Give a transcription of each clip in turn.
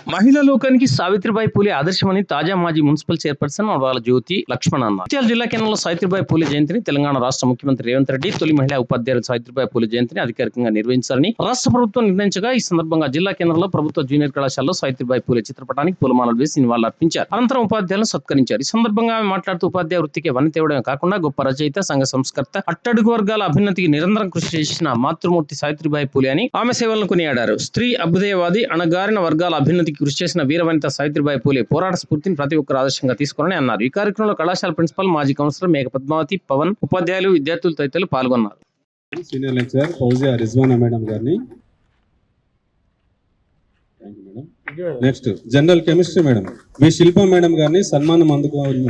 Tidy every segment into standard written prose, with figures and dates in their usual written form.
మహిళా లోకానికి సావిత్రిబాయి పూలే ఆదర్శమని తాజా మాజీ మున్సిపల్ చైర్పర్సన్ వాళ్ళ జ్యోతి లక్ష్మణ్ అన్నారు. ఇటీవల జిల్లా కేంద్రంలో సావిత్రిబాయి పూలే జయంతిని తెలంగాణ రాష్ట్ర ముఖ్యమంత్రి రేవంత్ రెడ్డి తొలి మహిళా ఉపాధ్యాయులు సావిత్రిబాయి పూలే జయంతిని అధికారికంగా నిర్వహించాలని రాష్ట్ర ప్రభుత్వం నిర్ణయించగా ఈ సందర్భంగా జిల్లా కేంద్రంలో ప్రభుత్వ జూనియర్ కళాశాలలో సావిత్రిబాయి పూలే చిత్రపటానికి పూలమాలలు వేసి నివాళులర్పించారు. అనంతరం ఉపాధ్యాయులను సత్కరించారు. ఈ సందర్భంగా ఆమె మాట్లాడుతూ ఉపాధ్యాయ వృత్తికి వన్నె తేవడమే కాకుండా గొప్ప రచయిత, సంఘ సంస్కర్త, అట్టడుగు వర్గాల అభ్యున్నతికి నిరంతరం కృషి చేసిన మాతృమూర్తి సావిత్రిబాయి పూలే అని ఆమె సేవలను కొనియాడారు. స్త్రీ అభ్యుదయవాది, అణగారిన వర్గాల అభ్యున్నతికి కృషి చేసిన వీరవనిత సావిత్రిబాయి పూలే పోరాట స్ఫూర్తిని ప్రతి ఒక్కరు ఆదర్శంగా తీసుకోవాలని అన్నారు. ఈ కార్యక్రమంలో కళాశాల ప్రిన్సిపల్, మాజీ కౌన్సిలర్ మేఘ పద్మావతి, పవన్, ఉపాధ్యాయులు, విద్యార్థులు తదితరులు పాల్గొన్నారు. Senior lecturer Fouzia Rizwana madam గారిని, next general chemistry madam V Shilpa madam గారిని సన్మానం అందుకోవాలి.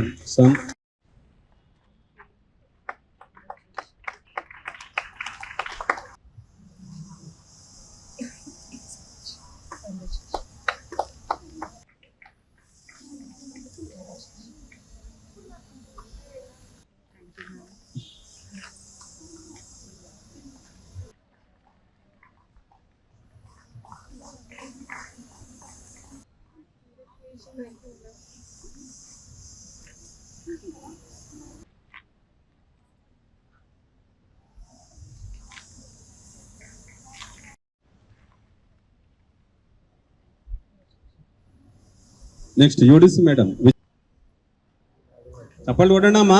నెక్స్ట్ యూడిసి మేడం, చప్పట్లు కొట్టండమ్మా.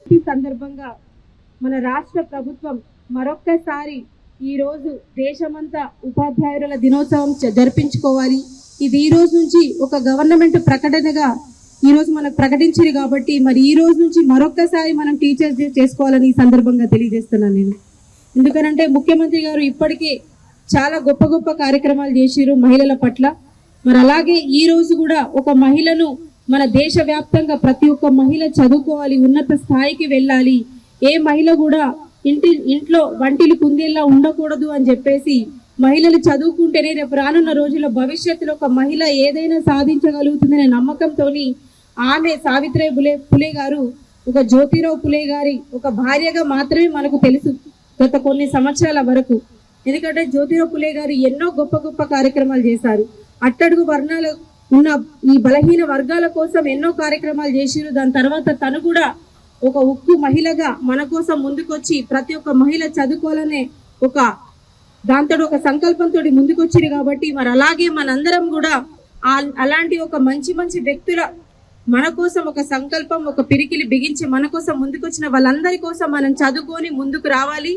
ఈ సందర్భంగా మన రాష్ట్ర ప్రభుత్వం మరొక్కసారి ఈరోజు దేశమంతా ఉపాధ్యాయుల దినోత్సవం జరిపించుకోవాలి. ఇది ఈ రోజు నుంచి ఒక గవర్నమెంట్ ప్రకటనగా ఈ రోజు మనకు ప్రకటించింది కాబట్టి మరి ఈ రోజు నుంచి మరొక్కసారి మనం టీచర్స్ డే చేసుకోవాలని ఈ సందర్భంగా తెలియజేస్తున్నాను నేను. ఎందుకనంటే ముఖ్యమంత్రి గారు ఇప్పటికే చాలా గొప్ప గొప్ప కార్యక్రమాలు చేసిరు మహిళల పట్ల. మరి అలాగే ఈ రోజు కూడా ఒక మహిళను మన దేశవ్యాప్తంగా ప్రతి ఒక్క మహిళ చదువుకోవాలి, ఉన్నత స్థాయికి వెళ్ళాలి, ఏ మహిళ కూడా ఇంట్లో వంటిలు కుందేలా ఉండకూడదు అని చెప్పేసి మహిళలు చదువుకుంటేనే రేపు రానున్న రోజుల్లో భవిష్యత్తులో ఒక మహిళ ఏదైనా సాధించగలుగుతుందనే నమ్మకంతో ఆమె సావిత్రిబాయి పూలే గారు ఒక జ్యోతిరావు పూలే గారి ఒక భార్యగా మాత్రమే మనకు తెలుసు గత కొన్ని సంవత్సరాల వరకు. ఎందుకంటే జ్యోతిరావు పూలే గారు ఎన్నో గొప్ప గొప్ప కార్యక్రమాలు చేశారు. అట్టడుగు వర్ణాలు ఉన్న ఈ బలహీన వర్గాల కోసం ఎన్నో కార్యక్రమాలు చేసిరు. దాని తర్వాత తను కూడా ఒక ఉక్కు మహిళగా మన కోసం ముందుకొచ్చి ప్రతి ఒక్క మహిళ చదువుకోవాలనే ఒక దాంతో ఒక సంకల్పంతో ముందుకొచ్చింది. కాబట్టి మరి అలాగే మనందరం కూడా అలాంటి ఒక మంచి మంచి వ్యక్తుల మన కోసం ఒక సంకల్పం, ఒక పిరికిలి బిగించి మన కోసం ముందుకొచ్చిన వాళ్ళందరి కోసం మనం చదువుకొని ముందుకు రావాలి.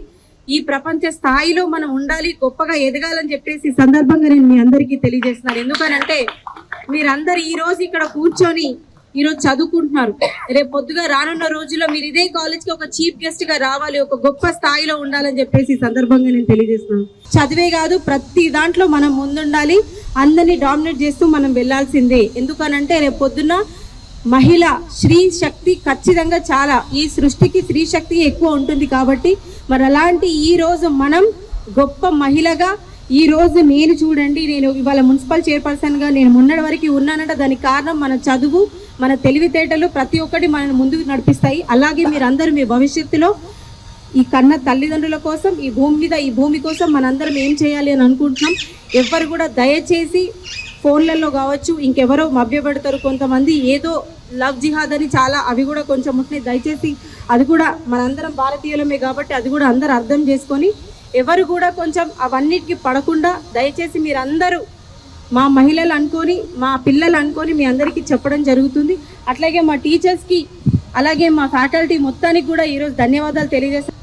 ఈ ప్రపంచ స్థాయిలో మనం ఉండాలి, గొప్పగా ఎదగాలని చెప్పేసి సందర్భంగా నేను మీ అందరికీ తెలియజేస్తున్నాను. ఎందుకనంటే మీరందరు ఈ రోజు ఇక్కడ కూర్చొని ఈరోజు చదువుకుంటున్నారు. రేపు పొద్దుగా రానున్న రోజుల్లో మీరు ఇదే కాలేజ్కి ఒక చీఫ్ గెస్ట్ గా రావాలి, ఒక గొప్ప స్థాయిలో ఉండాలని చెప్పేసి సందర్భంగా నేను తెలియజేస్తున్నాను. చదివే కాదు, ప్రతి దాంట్లో మనం ముందుండాలి, అందరినీ డామినేట్ చేస్తూ మనం వెళ్లాల్సిందే. ఎందుకనంటే రేపు పొద్దున్న మహిళ స్త్రీ శక్తి ఖచ్చితంగా చాలా ఈ సృష్టికి స్త్రీ శక్తి ఎక్కువ ఉంటుంది. కాబట్టి మరి అలాంటి ఈ రోజు మనం గొప్ప మహిళగా ఈ రోజు నేను చూడండి, నేను ఇవాళ మున్సిపల్ చైర్పర్సన్గా నేను మొన్నటి వరకు ఉన్నానంటే దానికి కారణం మన చదువు, మన తెలివితేటలు ప్రతి ఒక్కటి మనల్ని ముందుకు నడిపిస్తాయి. అలాగే మీరందరూ మీ భవిష్యత్తులో ఈ కన్న తల్లిదండ్రుల కోసం, ఈ భూమి మీద ఈ భూమి కోసం మనందరం ఏం చేయాలి అని అనుకుంటున్నాం. ఎవరు కూడా దయచేసి ఫోన్లలో కావచ్చు ఇంకెవరో మభ్యపెడతారు కొంతమంది, ఏదో లవ్ జిహాద్ అని చాలా అవి కూడా కొంచెం ఉంటున్నాయి. దయచేసి అది కూడా మనందరం భారతీయులమే కాబట్టి అది కూడా అందరూ అర్థం చేసుకొని ఎవరు కూడా కొంచెం అవన్నిటికి పడకుండా దయచేసి మీరందరూ మా మహిళలు అనుకొని మా పిల్లలు అనుకొని మీ అందరికీ చెప్పడం జరుగుతుంది. అట్లాగే మా టీచర్స్కి అలాగే మా ఫ్యాకల్టీ మొత్తానికి కూడా ఈరోజు ధన్యవాదాలు తెలియజేస్తాను.